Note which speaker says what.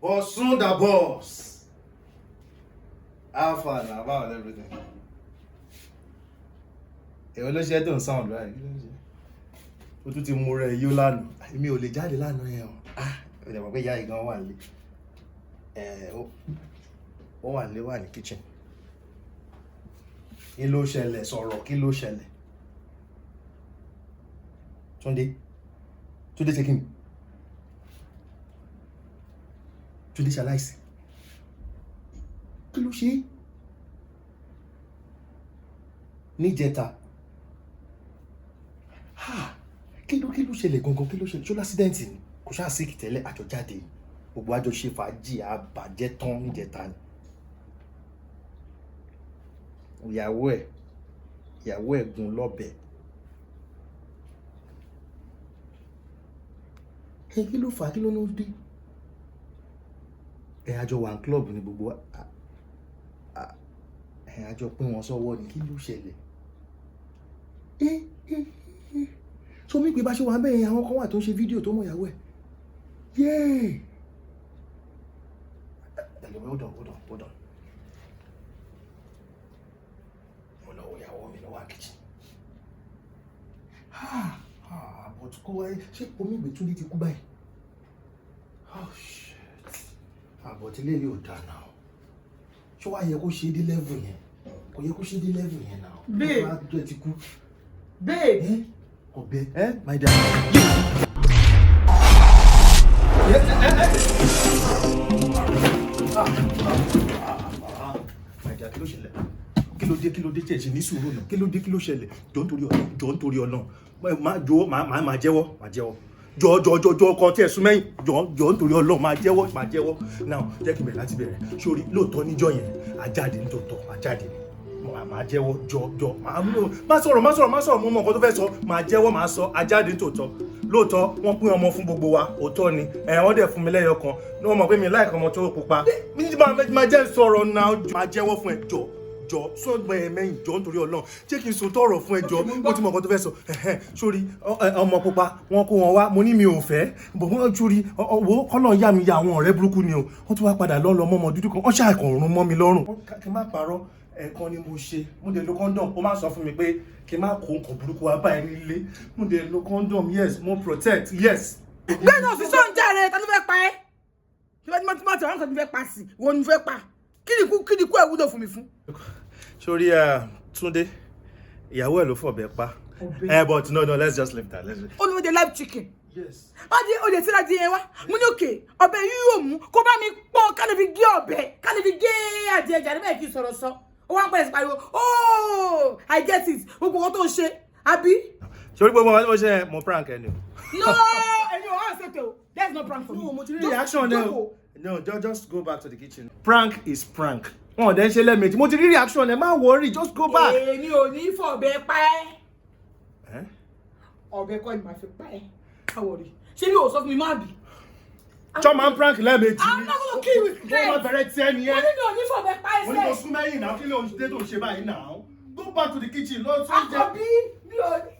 Speaker 1: Bosun the boss. How far now about everything? Èwo ló ṣe tó ń sound right? Ó tún ti mú rẹ̀ yó lánàá. Èmi ò lè jáde lánàá yẹn o. Ó dẹ̀ mọ̀ pé ìyá ìgan wà nílé. Ó wà nílé, wà ní kitchen. Kí ló ṣẹlẹ̀ sọ̀rọ̀, kí ló ṣẹlẹ̀? Túndé ṣe kí ni? Túndé ṣaláìsí. Kí ló ṣe? Níjẹta. Kí ló ṣẹlẹ̀ gangan, kí ló ṣẹlẹ̀? Ṣó lásídẹ̀ǹtì ni? Kò ṣáà síkì tẹ́lẹ̀ àjọ jáde. Gbogbo àjọ ṣe fàájì àbàjẹ́ tán níjẹta ni. Ìyàwó ẹ̀ gún lọ́bẹ. Kí ló fà á, kí ló ló dé? Àjọ wà ní club ní gbogbo àjọ pín wọn sọ́wọ́ ni, kí ló ṣẹlẹ̀? So mi pé bá ṣe wà bẹ́ẹ̀ àwọn kan wà tó ń ṣe fídíò tó mọ̀ ìyàwó ẹ̀. Yéè! Hold on. Mo lọ wo ìyàwó mi lọ́wọ́ kitchen. But kó wáyé, ṣé omi ìgbé Túndé ti kú báyìí? Oh shit. But ilé yóò dáa náà. Ṣé wá yẹ kó ṣe dé level yẹn? Kò yẹ kó ṣe dé level yẹn náà.
Speaker 2: Babe.
Speaker 1: Wá tó ẹ ti kú.
Speaker 2: Babe.
Speaker 1: Ọ̀bẹ, my dad. My dad, kí ló ṣẹlẹ̀? Kí ló dé tí ẹ ṣe ní sùúrù náà? Kí ló ṣẹlẹ̀? Jọ̀ọ́ nítorí Ọlọ́run. Máa jẹ́wọ́. Jọ̀ọ́ kan tí ẹ sún mẹ́yìn. Jọ̀ọ́ nítorí Ọlọ́run máa jẹ́wọ́. Now, jẹ́ kí n bẹ̀rẹ̀ láti bẹ̀rẹ̀. Sórí lóòótọ́ níjọ́ yẹn, àjáde nítòótọ́, àjáde. Máa jẹ́wọ́, jọ̀ọ́. Má sọ̀rọ̀, mo mọ nǹkan tó fẹ́ sọ. Máa jẹ́wọ́, máa sọ, àjáde nítòótọ́. Lóòótọ́, wọ́n pín ọmọ fún gbogbo wa, òótọ́ ni. Wọ́n dẹ̀ fún mi lẹ́yọ kan. Wọ́n mọ̀ pé mi láìka ọmọ tó pupa. Máa jẹ́ sọ̀rọ̀ náà, máa jẹ́wọ́ fún ẹ, jọ̀ọ́ sọ́gbọ́n ẹ mẹ́yìn jọ̀ọ́ nítorí Ọlọ́run jẹ́ kí n sọ tọrọ fún ẹ jọ̀ọ́ mo ti mọ nǹkan tó fẹ́ sọ sórí ọmọ pupa wọn kó wọn wá mo ní mi ò fẹ́ bọ̀ wọ́n sórí owó kọ́nà yá mi ya àwọn ọ̀rẹ́ burúkú ni o wọ́n tún wá padà lọ́ọ́ mọ́mọ́ dúdú kan wọ́n ṣàkọ̀ọ̀rún mọ́ mi lọ́rùn. kí n má parọ́ ẹ̀ẹ̀kan ni mo ṣe mo dé lo condom ó máa sọ fún mi pé kí n má kó nǹkan burúkú wá bá ẹ nílé mo dé lo condom yes mo protect yes.
Speaker 2: bẹ́ẹ̀ náà fi sọ́njà rẹ̀ ta ló fẹ́ pa ẹ́ ṣé wọ́n ti máa tẹ̀ wọ́n kàn ti fẹ́ pa sí wọn ni fẹ́ pa kí ni kú ẹ̀ wúlò fún mi fún.
Speaker 1: Sórí Túndé ìyàwó ẹ̀ ló fọ̀bẹ pa but no let's just leave that.
Speaker 2: ó ní wọ́n jẹ live chicken.
Speaker 1: Yes.
Speaker 2: má di olè tí ra di yẹn wá mo ní òkè ọbẹ̀ yìí yóò mú kó bá mi pọ́n ká lè fi gé ọbẹ̀ ká lè fi gé adìẹ ẹja níbẹ̀ kí n sọ̀rọ̀ sọ ó wá ń pẹ̀lẹ́ sí pariwo oh I get it gbogbo wọn tó ń ṣe àbí.
Speaker 1: Sórí gbogbo wọn tí mo ṣe mo prank ẹ ni o.
Speaker 2: no ẹni o hàn ṣètò there's no prank for me.
Speaker 1: No mo ti rí reaction ẹ o. No just go back to the kitchen. Prank is prank. Wọn ò dẹ́ ṣe lẹ́ẹ̀mejì mo ti rí reaction ẹ má worry just go back.
Speaker 2: èmi ò ní fọ̀bẹ pa ẹ́. ọ̀bẹ kọ́ ni màá fi pa ẹ́ káwọ̀ rí ṣé bí o sọ fún mi má bì.
Speaker 1: Chọ́ máa ń prank lẹ́ẹ̀mejì.
Speaker 2: I'm not gonna kill you.
Speaker 1: Bó ma bẹ̀rẹ̀ tiẹ̀ nìyẹn.
Speaker 2: wọ́n ní mi ò ní fọ̀bẹ pa ẹ́
Speaker 1: Wọ́n ní mo sún mẹ́yìn náà kí ló ń dé tó ń ṣe báyìí náà. Go back to the kitchen lọ tún jẹ.
Speaker 2: àkọ́bí mi ò ní.